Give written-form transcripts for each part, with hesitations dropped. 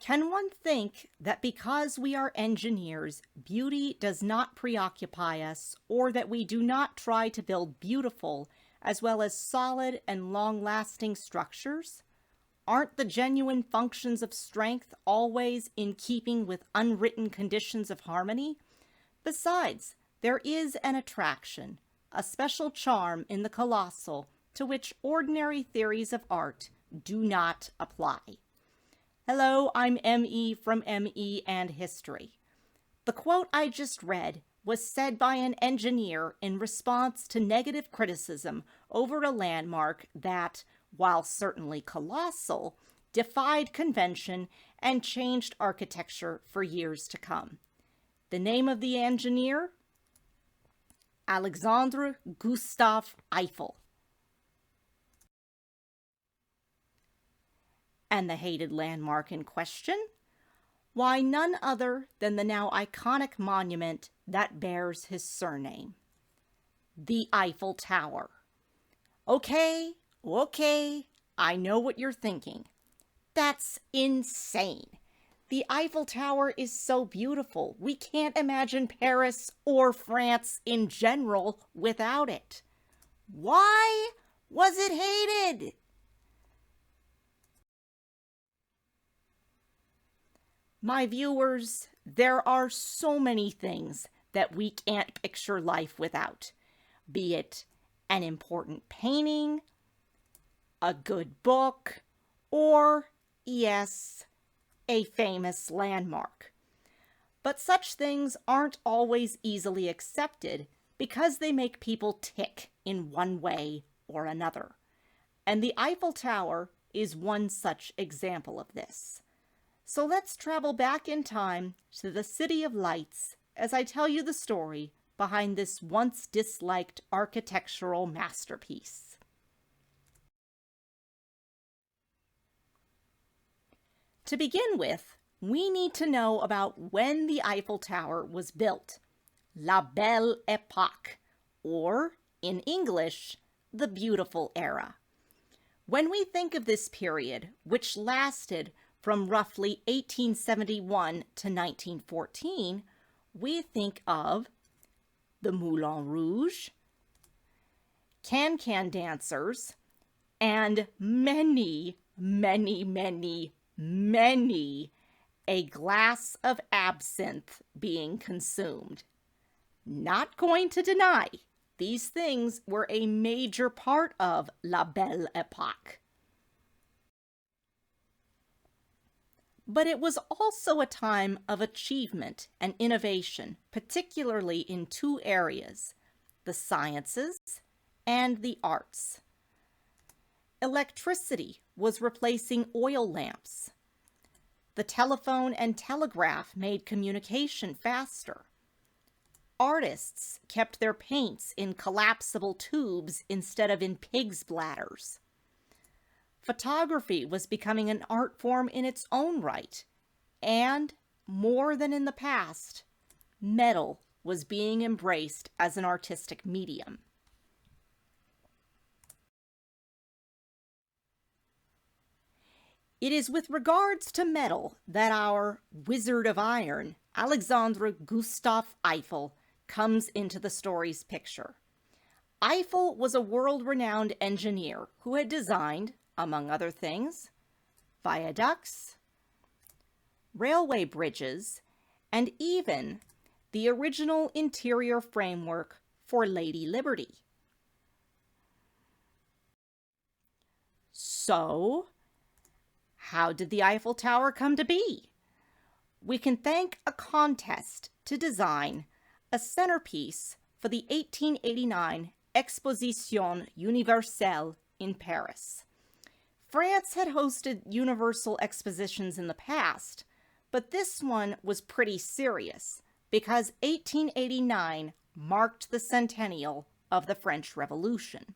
Can one think that because we are engineers, beauty does not preoccupy us, or that we do not try to build beautiful as well as solid and long-lasting structures? Aren't the genuine functions of strength always in keeping with unwritten conditions of harmony? Besides, there is an attraction, a special charm in the colossal to which ordinary theories of art do not apply. Hello, I'm M.E. from M.E. and History. The quote I just read was said by an engineer in response to negative criticism over a landmark that, while certainly colossal, defied convention and changed architecture for years to come. The name of the engineer? Alexandre Gustave Eiffel. And the hated landmark in question? Why, none other than the now iconic monument that bears his surname, the Eiffel Tower. Okay, I know what you're thinking. That's insane. The Eiffel Tower is so beautiful. We can't imagine Paris or France in general without it. Why was it hated? My viewers, there are so many things that we can't picture life without, be it an important painting, a good book, or, yes, a famous landmark. But such things aren't always easily accepted because they make people tick in one way or another. And the Eiffel Tower is one such example of this. So let's travel back in time to the City of Lights as I tell you the story behind this once disliked architectural masterpiece. To begin with, we need to know about when the Eiffel Tower was built. La Belle Epoque, or, in English, the Beautiful Era. When we think of this period, which lasted from roughly 1871 to 1914, we think of the Moulin Rouge, can-can dancers, and many a glass of absinthe being consumed. Not going to deny, these things were a major part of La Belle Epoque. But it was also a time of achievement and innovation, particularly in two areas, the sciences and the arts. Electricity was replacing oil lamps. The telephone and telegraph made communication faster. Artists kept their paints in collapsible tubes instead of in pigs' bladders. Photography was becoming an art form in its own right, and, more than in the past, metal was being embraced as an artistic medium. It is with regards to metal that our Wizard of Iron, Alexandre Gustave Eiffel, comes into the story's picture. Eiffel was a world-renowned engineer who had designed, among other things, viaducts, railway bridges, and even the original interior framework for Lady Liberty. So, how did the Eiffel Tower come to be? We can thank a contest to design a centerpiece for the 1889 Exposition Universelle in Paris. France had hosted universal expositions in the past, but this one was pretty serious because 1889 marked the centennial of the French Revolution.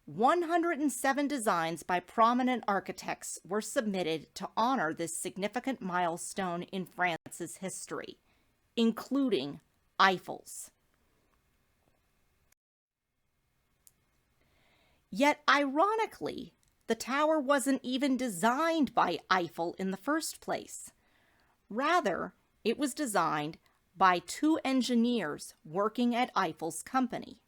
107 designs by prominent architects were submitted to honor this significant milestone in France's history, including Eiffel's. Yet, ironically, the tower wasn't even designed by Eiffel in the first place. Rather, it was designed by two engineers working at Eiffel's company.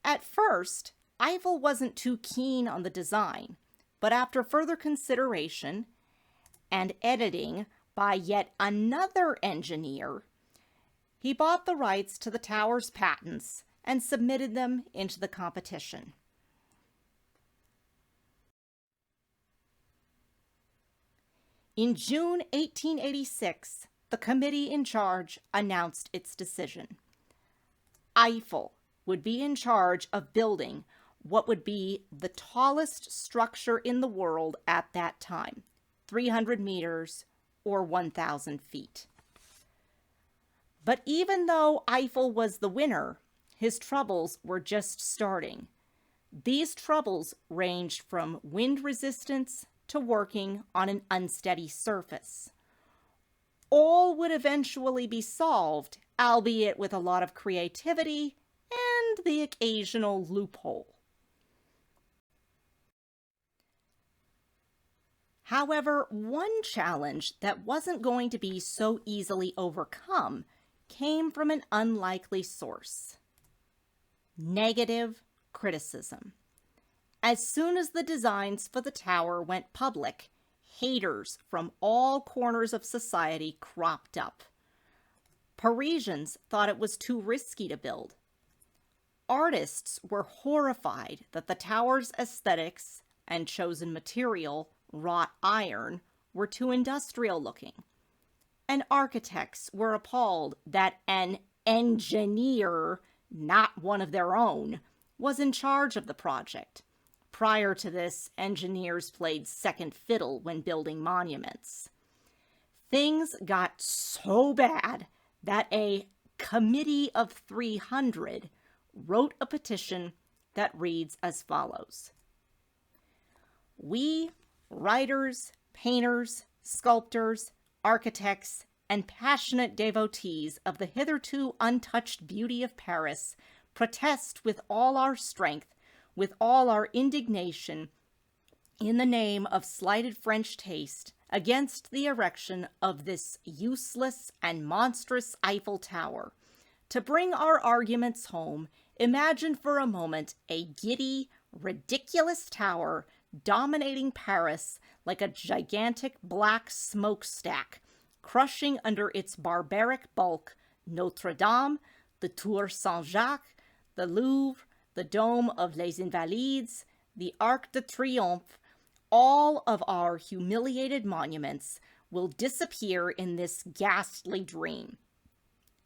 At first, Eiffel wasn't too keen on the design, but after further consideration and editing by yet another engineer, he bought the rights to the tower's patents and submitted them into the competition. In June 1886, the committee in charge announced its decision. Eiffel would be in charge of building what would be the tallest structure in the world at that time, 300 meters or 1,000 feet. But even though Eiffel was the winner, his troubles were just starting. These troubles ranged from wind resistance to working on an unsteady surface. All would eventually be solved, albeit with a lot of creativity and the occasional loophole. However, one challenge that wasn't going to be so easily overcome came from an unlikely source: negative criticism. As soon as the designs for the tower went public, haters from all corners of society cropped up. Parisians thought it was too risky to build. Artists were horrified that the tower's aesthetics and chosen material, wrought iron, were too industrial looking. And architects were appalled that an engineer, not one of their own, was in charge of the project. Prior to this, engineers played second fiddle when building monuments. Things got so bad that a committee of 300 wrote a petition that reads as follows: "We, writers, painters, sculptors, architects, and passionate devotees of the hitherto untouched beauty of Paris, protest with all our strength, with all our indignation, in the name of slighted French taste, against the erection of this useless and monstrous Eiffel Tower. To bring our arguments home, imagine for a moment a giddy, ridiculous tower dominating Paris like a gigantic black smokestack, crushing under its barbaric bulk Notre Dame, the Tour Saint-Jacques, the Louvre, the Dome of Les Invalides, the Arc de Triomphe. All of our humiliated monuments will disappear in this ghastly dream.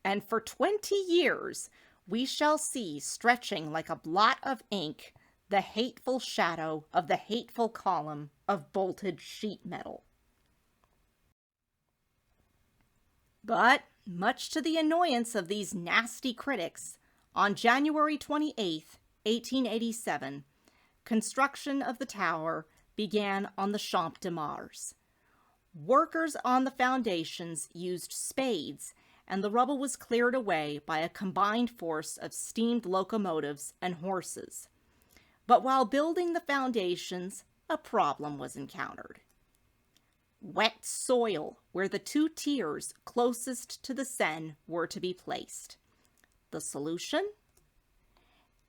And for 20 years, we shall see stretching like a blot of ink the hateful shadow of the hateful column of bolted sheet metal." But, much to the annoyance of these nasty critics, on January 28, 1887, construction of the tower began on the Champ de Mars. Workers on the foundations used spades, and the rubble was cleared away by a combined force of steamed locomotives and horses. But while building the foundations, a problem was encountered. Wet soil where the two tiers closest to the Seine were to be placed. The solution?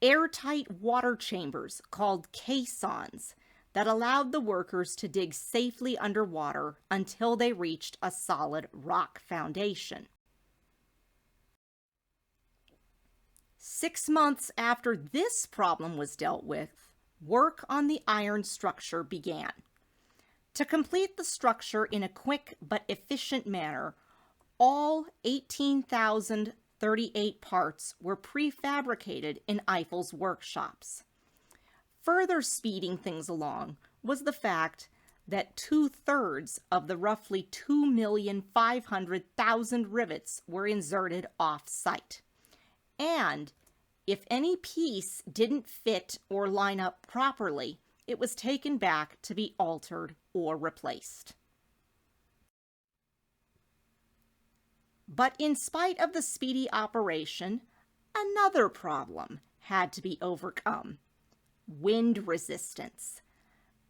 Airtight water chambers called caissons that allowed the workers to dig safely underwater until they reached a solid rock foundation. 6 months after this problem was dealt with, work on the iron structure began. To complete the structure in a quick but efficient manner, all 18,038 parts were prefabricated in Eiffel's workshops. Further speeding things along was the fact that 2/3 of the roughly 2,500,000 rivets were inserted off-site. And if any piece didn't fit or line up properly, it was taken back to be altered or replaced. But in spite of the speedy operation, another problem had to be overcome: wind resistance.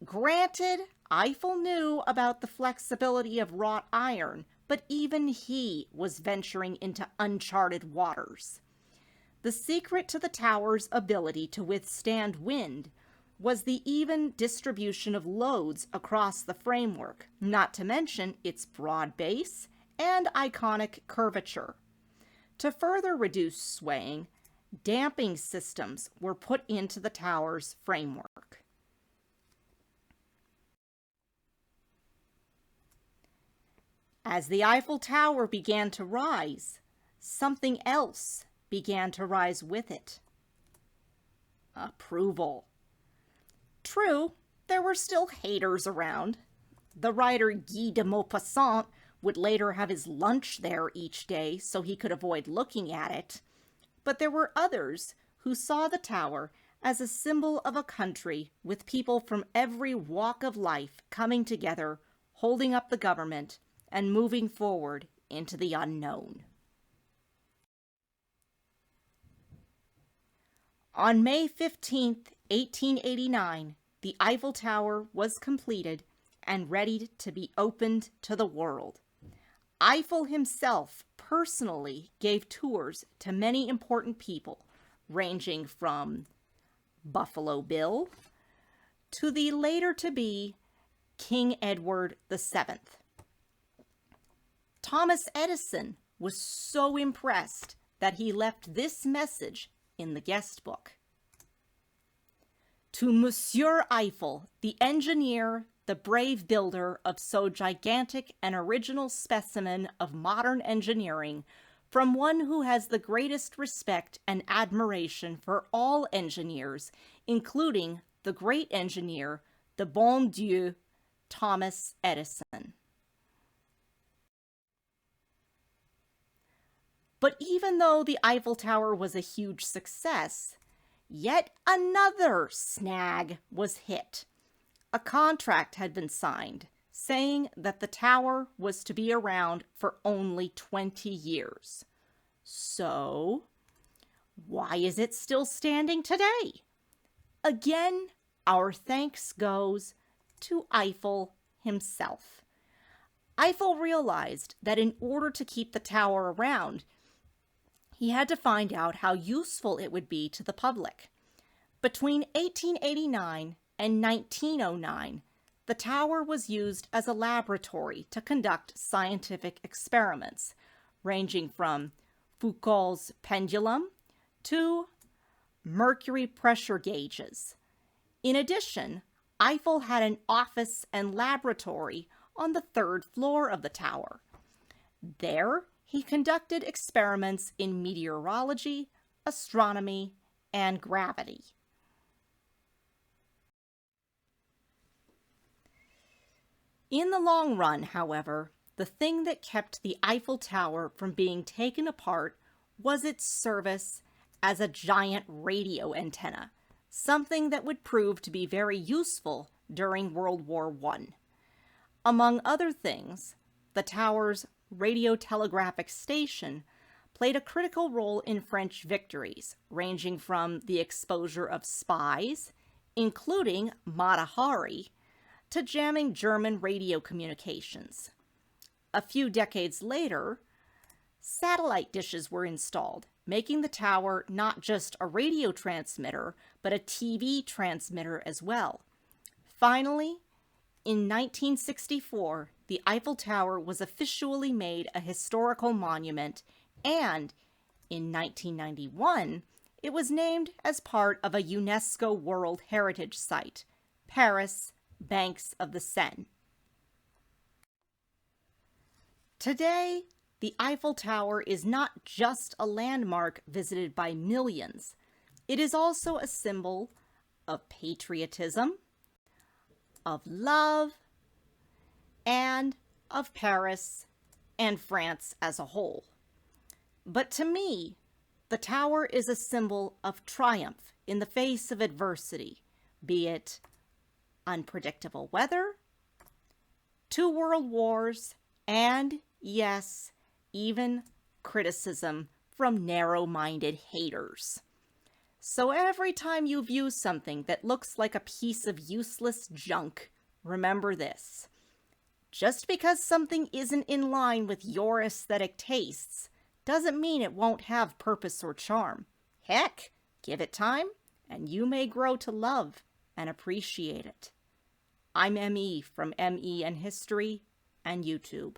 Granted, Eiffel knew about the flexibility of wrought iron, but even he was venturing into uncharted waters. The secret to the tower's ability to withstand wind was the even distribution of loads across the framework, not to mention its broad base and iconic curvature. To further reduce swaying, damping systems were put into the tower's framework. As the Eiffel Tower began to rise, something else began to rise with it. Approval. True, there were still haters around. The writer Guy de Maupassant would later have his lunch there each day so he could avoid looking at it. But there were others who saw the tower as a symbol of a country with people from every walk of life coming together, holding up the government, and moving forward into the unknown. On May 15, 1889, the Eiffel Tower was completed and ready to be opened to the world. Eiffel himself personally gave tours to many important people, ranging from Buffalo Bill to the later-to-be King Edward VII. Thomas Edison was so impressed that he left this message in the guest book. To Monsieur Eiffel, the engineer, the brave builder of so gigantic an original specimen of modern engineering, from one who has the greatest respect and admiration for all engineers, including the great engineer, the bon Dieu, Thomas Edison. But even though the Eiffel Tower was a huge success, yet another snag was hit. A contract had been signed saying that the tower was to be around for only 20 years. So, why is it still standing today? Again, our thanks goes to Eiffel himself. Eiffel realized that in order to keep the tower around, he had to find out how useful it would be to the public. Between 1889 and 1909, the tower was used as a laboratory to conduct scientific experiments, ranging from Foucault's pendulum to mercury pressure gauges. In addition, Eiffel had an office and laboratory on the third floor of the tower. There, he conducted experiments in meteorology, astronomy, and gravity. In the long run, however, the thing that kept the Eiffel Tower from being taken apart was its service as a giant radio antenna, something that would prove to be very useful during World War I. Among other things, the tower's radio-telegraphic station played a critical role in French victories, ranging from the exposure of spies, including Mata Hari, to jamming German radio communications. A few decades later, satellite dishes were installed, making the tower not just a radio transmitter, but a TV transmitter as well. Finally, in 1964, the Eiffel Tower was officially made a historical monument, and in 1991, it was named as part of a UNESCO World Heritage Site, Paris, Banks of the Seine. Today, the Eiffel Tower is not just a landmark visited by millions. It is also a symbol of patriotism, of love, and of Paris and France as a whole. But to me, the tower is a symbol of triumph in the face of adversity, be it unpredictable weather, 2 world wars, and, yes, even criticism from narrow-minded haters. So every time you view something that looks like a piece of useless junk, remember this. Just because something isn't in line with your aesthetic tastes doesn't mean it won't have purpose or charm. Heck, give it time, and you may grow to love and appreciate it. I'm ME from ME and History and YouTube.